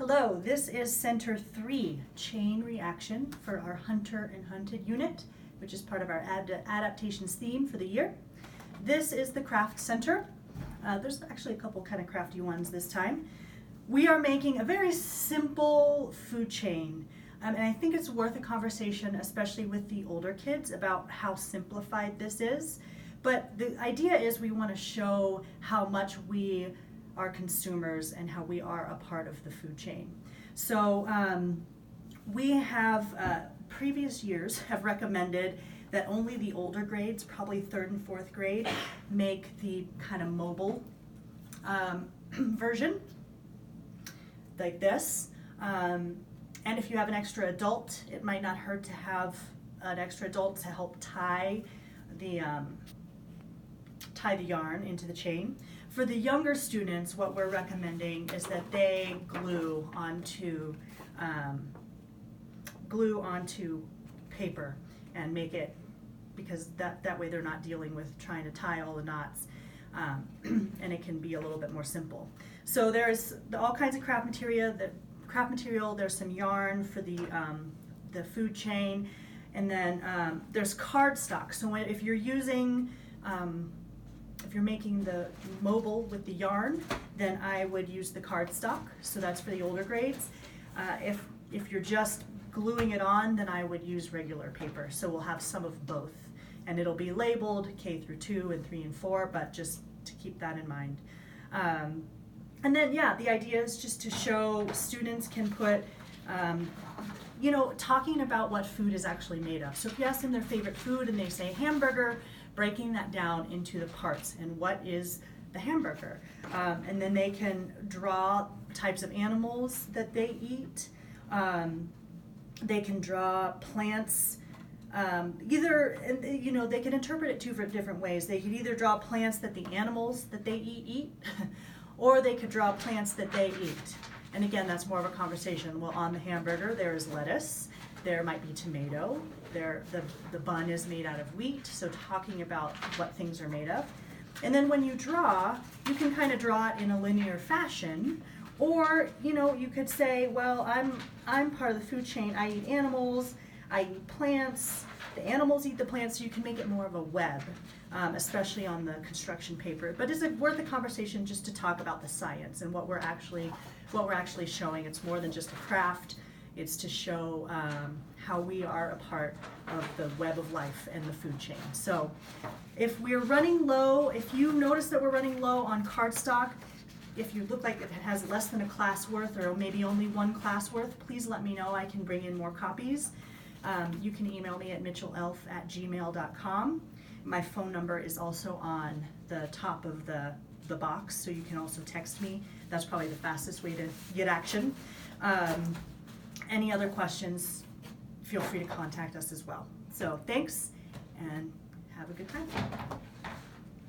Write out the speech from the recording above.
Hello, this is Center 3, Chain Reaction for our Hunter and Hunted unit, which is part of our adaptations theme for the year. This is the Craft Center. There's actually a couple kind of crafty ones this time. We are making a very simple food chain, and I think it's worth a conversation, especially with the older kids, about how simplified this is. But the idea is we want to show how much we are consumers and how we are a part of the food chain. So we have, previous years have recommended that only the older grades, probably 3rd and 4th grade, make the kind of mobile version, like this. And if you have an extra adult, it might not hurt to have an extra adult to help tie the yarn into the chain. For the younger students, what we're recommending is that they glue onto paper and make it, because that way they're not dealing with trying to tie all the knots, and it can be a little bit more simple. So there's all kinds of craft material. There's some yarn for the food chain, and then there's cardstock. So if you're using if you're making the mobile with the yarn, then I would use the cardstock. So that's for the older grades. If you're just gluing it on, then I would use regular paper. So we'll have some of both, and it'll be labeled K through 2 and 3 and 4, but just to keep that in mind. And then, yeah, the idea is just to show students can put, talking about what food is actually made of. So if you ask them their favorite food and they say hamburger, breaking that down into the parts and what is the hamburger. And then they can draw types of animals that they eat. They can draw plants. They can interpret it two different ways. They could either draw plants that the animals that they eat, or they could draw plants that they eat. And again, that's more of a conversation. Well, on the hamburger, there is lettuce. There might be tomato. The bun is made out of wheat, so talking about what things are made of. And then when you draw, you can kind of draw it in a linear fashion, or you could say, well, I'm part of the food chain. I eat animals, I eat plants, the animals eat the plants, so you can make it more of a web, especially on the construction paper. But is it worth a conversation just to talk about the science and what we're actually showing? It's more than just a craft. It's to show how we are a part of the web of life and the food chain. So if we're running low, if you notice that we're running low on cardstock, if you look like it has less than a class worth or maybe only one class worth, please let me know. I can bring in more copies. You can email me at mitchellelf@gmail.com. My phone number is also on the top of the box, so you can also text me. That's probably the fastest way to get action. Any other questions, feel free to contact us as well. So thanks, and have a good time.